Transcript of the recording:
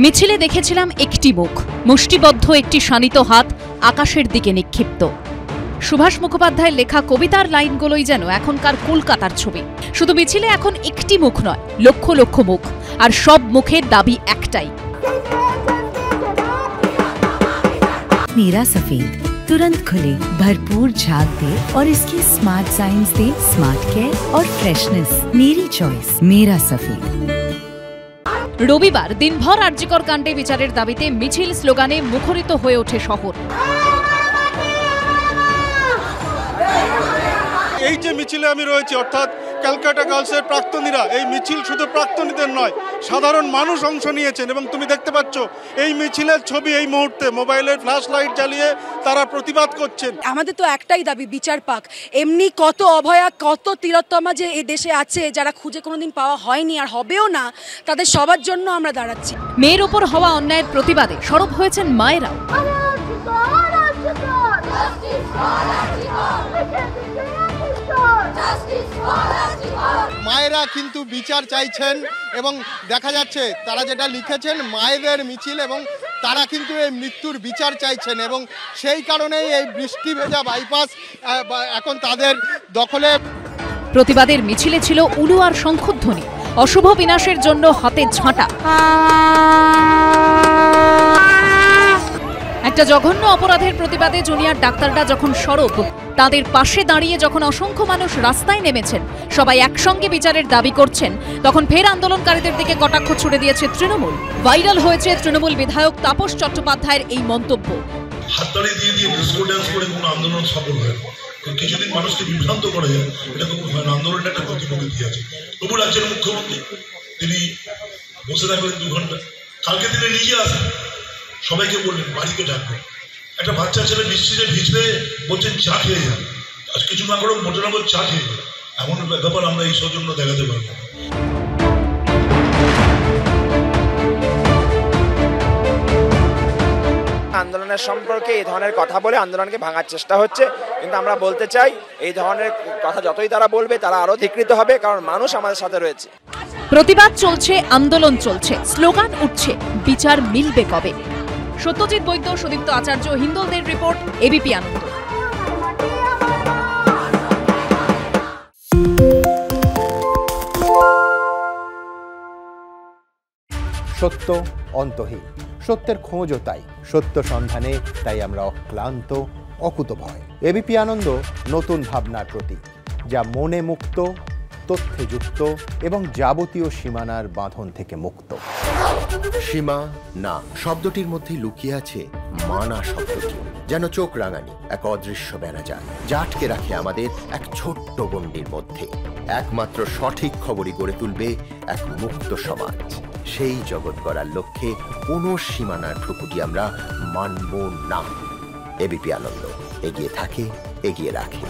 মিছিলে দেখেছিলাম একটি মুখ, মুষ্টিবদ্ধ একটি শানিত হাত আকাশের দিকে নিক্ষিপ্ত। সুভাষ মুখোপাধ্যায়ের লেখা কবিতার লাইনগুলোই যেন এখনকার কলকাতার ছবি। শুধু মিছিলে এখন একটি মুখ নয়, লক্ষ লক্ষ মুখ, আর সব মুখের দাবি একটাই, मेरा सफेद तुरंत खुले, भरपूर झाग दे और इसके स्मार्ट साइंस दे स्मार्ट केयर और फ्रेशनेस। मेरी चॉइस मेरा सफेद। রবিবার দিনভর আরজিকর কাণ্ডে বিচারের দাবিতে মিছিল স্লোগানে মুখরিত হয়ে ওঠে শহর। এই যে মিছিলে আমি রয়েছি, অর্থাৎ ক্যালকাটা গার্লসের প্রাক্তনীরা, এই মিছিল শুধু প্রাক্তনীদের নয়, সাধারণ মানুষ অংশ নিয়েছেন। এবং তুমি দেখতে পাচ্ছ এই মিছিলের ছবি এই মুহূর্তে মোবাইলের ফ্ল্যাশ লাইট জ্বালিয়ে তারা প্রতিবাদ করছেন। আমাদের তো একটাই দাবি, বিচার পাক। এমনি কত অভয়া, কত তিলোত্তমা যে এই দেশে আছে, যারা খুঁজে কোনোদিন পাওয়া হয়নি আর হবেও না, তাদের সবার জন্য আমরা দাঁড়াচ্ছি। মেয়ের ওপর হওয়া অন্যায়ের প্রতিবাদে সরব হয়েছেন মায়েরাও। মায়েরা কিন্তু বিচার চাইছেন এবং দেখা যাচ্ছে তারা যেটা লিখেছেন মায়েদের মিছিল, এবং তারা কিন্তু এই মৃত্যুর বিচার চাইছেন এবং সেই কারণেই এই বৃষ্টি ভেজা বাইপাস এখন তাদের দখলে। প্রতিবাদের মিছিলে ছিল উলু আর শঙ্খধ্বনি, অশুভ বিনাশের জন্য হাতে ঝাঁটা। একটা জঘন্য অপরাধের প্রতিবাদে জুনিয়র ডাক্তাররা যখন সরব, তাদের পাশে দাঁড়িয়ে যখন অসংখ্য মানুষ রাস্তায় নেমেছেন, সবাই একসঙ্গে বিচারের দাবি করছেন, তখন ফের আন্দোলনকারীদের দিকে কটাক্ষ ছুড়ে দিয়েছে তৃণমূল। ভাইরাল হয়েছে তৃণমূল বিধায়ক তাপস চট্টোপাধ্যায়ের এই মন্তব্য। হাততালি দিয়ে দিয়ে ডিস্কো ড্যান্স করে কোনো আন্দোলন সফল হয়, কিছুদিন মানুষকে বিভ্রান্ত করা যায়, এটা কোনো হয় না। আন্দোলনটা একটা গতি প্রকৃতি আছে। তবু রাজ্যের মুখ্যমন্ত্রী তিনি বসে থাকলেন 2 ঘন্টা, কালকে তিনি নিজে আসেন, সবাইকে বললেন বাড়িতে ডাকবেন। একটা বাচ্চা ছেলে বৃষ্টিতে ভিজলে বলছেন চা খেয়ে যান, আজ কিছু না করে মোটামুটি চা খেয়ে যান। এমন ব্যাপার আমরা এই সৌজন্য দেখাতে পারবো। আন্দোলনের সম্পর্কে এই ধরনের কথা বলে আন্দোলনকে ভাঙার চেষ্টা হচ্ছে, কিন্তু আমরা বলতে চাই এই ধরনের কথা যতই তারা বলবে তারা আরো ধিকৃত হবে, কারণ মানুষ আমাদের সাথে রয়েছে। প্রতিবাদ চলছে, আন্দোলন চলছে, স্লোগান উঠছে, বিচার মিলবে কবে? সত্যজিৎ বৈদ্য, সুদীপ্ত আচার্য, হিন্দলদের রিপোর্ট, এবিপি আনন্দ। সত্য অন্তহীন, সত্যের খোঁজও তাই, সত্য সন্ধানে তাই আমরা অক্লান্ত, অকুতভয়। এবিপি আনন্দ নতুন ভাবনার প্রতীক, যা মনে মুক্ত, তথ্যে যুক্ত এবং যাবতীয় সীমানার বাঁধন থেকে মুক্ত। সীমা না শব্দটির মধ্যে লুকিয়ে আছে মানা শব্দটি, যেন চোখ রাঙানি এক অদৃশ্য বেড়াজাল, যা আটকে রাখে আমাদের এক ছোট্ট গণ্ডির মধ্যে। একমাত্র সঠিক খবরই গড়ে তুলবে এক মুক্ত সমাজ। সেই জগৎ গড়ার লক্ষ্যে কোনো সীমানার ঠুকুটি আমরা মানব না। এবিপি আনন্দ এগিয়ে থাকে, এগিয়ে রাখে।